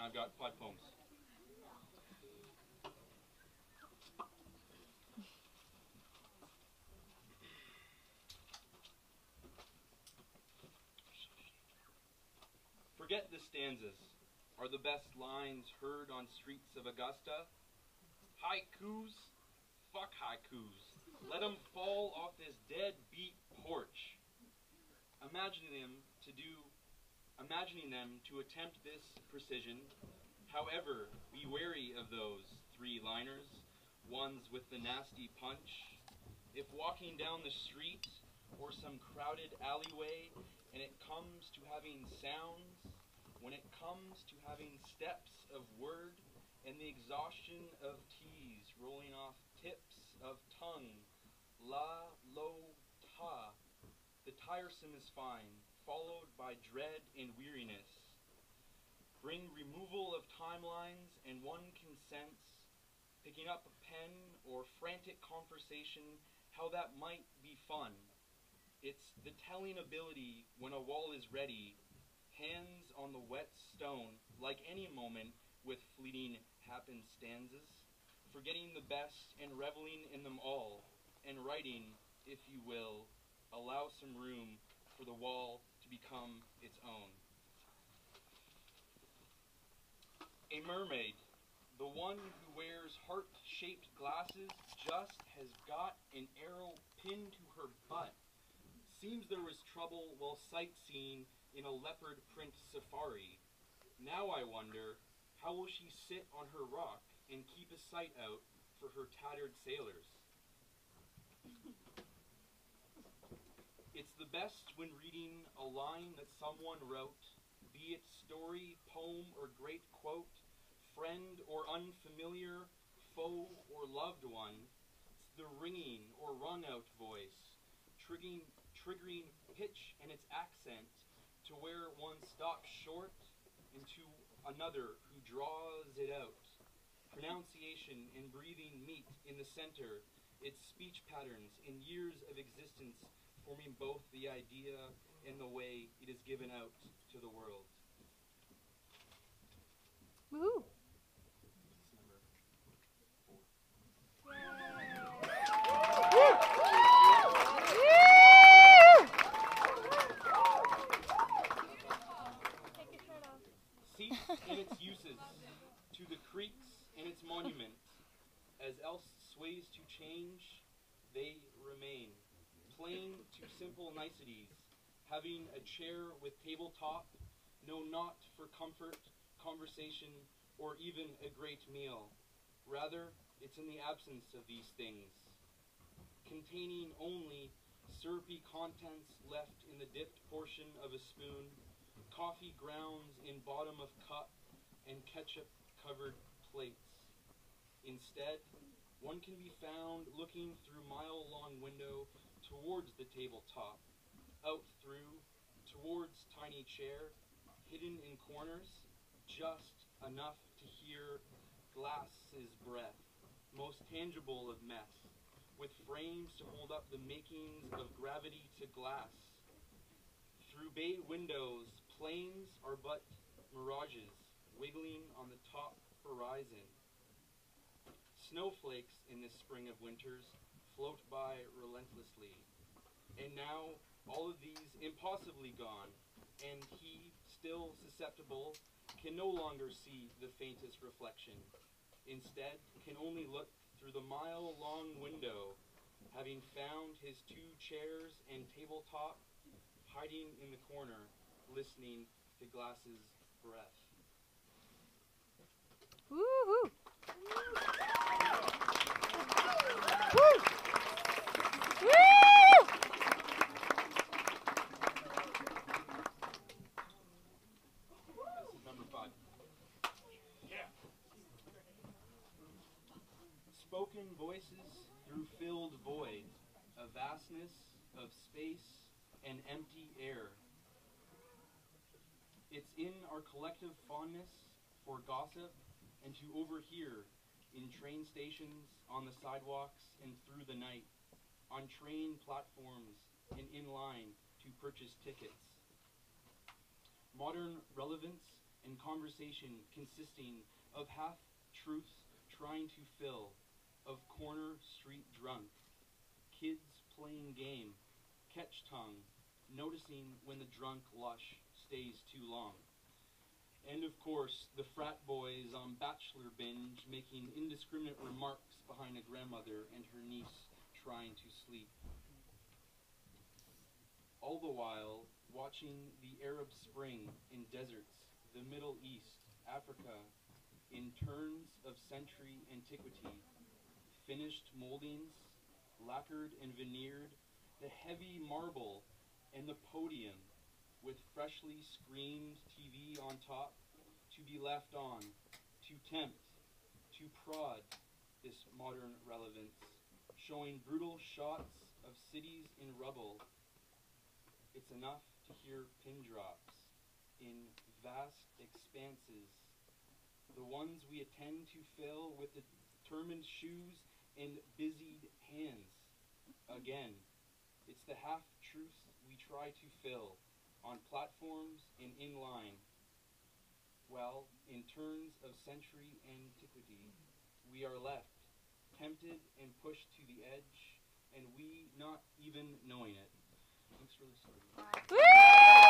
and I've got 5 poems. Forget the stanzas, are the best lines heard on streets of Augusta. Haikus, fuck haikus. Let 'em fall off this dead-beat porch. Imagining them to attempt this precision. However, be wary of those 3-liners, ones with the nasty punch. If walking down the street or some crowded alleyway, and it comes to having sounds, when it comes to having steps of word, and the exhaustion of T's rolling off tips of tongue, la, lo, ta, the tiresome is fine, followed by dread and weariness. Bring removal of timelines, and one consents, picking up a pen or frantic conversation, how that might be fun. It's the telling ability when a wall is ready, hands on the wet stone, like any moment with fleeting happenstanzas, forgetting the best and reveling in them all, and writing, if you will, allow some room for the wall to become its own. A mermaid, the one who wears heart-shaped glasses, just has got an arrow pinned to her butt. Seems there was trouble while sightseeing in a leopard print safari. Now I wonder, how will she sit on her rock and keep a sight out for her tattered sailors? It's the best when reading a line that someone wrote, be it story, poem, or great quote, friend or unfamiliar, foe or loved one. It's the ringing or run-out voice, triggering pitch and its accent to where one stops short and to another who draws it out. Pronunciation and breathing meet in the center, its speech patterns in years of existence forming both the idea and the way it is given out to the world. Woohoo! Seats and its uses, to the creeks and its monument, as else sways to change, they remain. Plain to simple niceties, having a chair with tabletop, no not for comfort, conversation, or even a great meal. Rather, it's in the absence of these things, containing only syrupy contents left in the dipped portion of a spoon, coffee grounds in bottom of cup, and ketchup-covered plates. Instead, one can be found looking through mile-long window towards the tabletop, out through, towards tiny chair, hidden in corners, just enough to hear glass's breath, most tangible of mess, with frames to hold up the makings of gravity to glass. Through bay windows, planes are but mirages, wiggling on the top horizon. Snowflakes in this spring of winters float by relentlessly. And now, all of these impossibly gone, and he, still susceptible, can no longer see the faintest reflection. Instead, can only look through the mile-long window, having found his 2 chairs and tabletop, hiding in the corner, listening to glass's breath. Woohoo! This is number 5. Yeah. Spoken voices through filled void, a vastness of space and empty air. It's in our collective fondness for gossip and to overhear in train stations, on the sidewalks, and through the night, on train platforms, and in line to purchase tickets. Modern relevance and conversation consisting of half-truths trying to fill, of corner street drunk, kids playing game, catch tongue, noticing when the drunk lush stays too long. And of course, the frat boys on bachelor binge making indiscriminate remarks behind a grandmother and her niece trying to sleep. All the while, watching the Arab Spring in deserts, the Middle East, Africa, in turns of century antiquity, finished moldings, lacquered and veneered, the heavy marble and the podium with freshly screened TV on top, to be left on, to tempt, to prod this modern relevance, showing brutal shots of cities in rubble. It's enough to hear pin drops in vast expanses, the ones we attend to fill with determined shoes and busied hands. Again, it's the half-truths we try to fill on platforms and in line. Well, in turns of century antiquity, we are left, tempted and pushed to the edge, and we not even knowing it. Thanks for listening. Woo!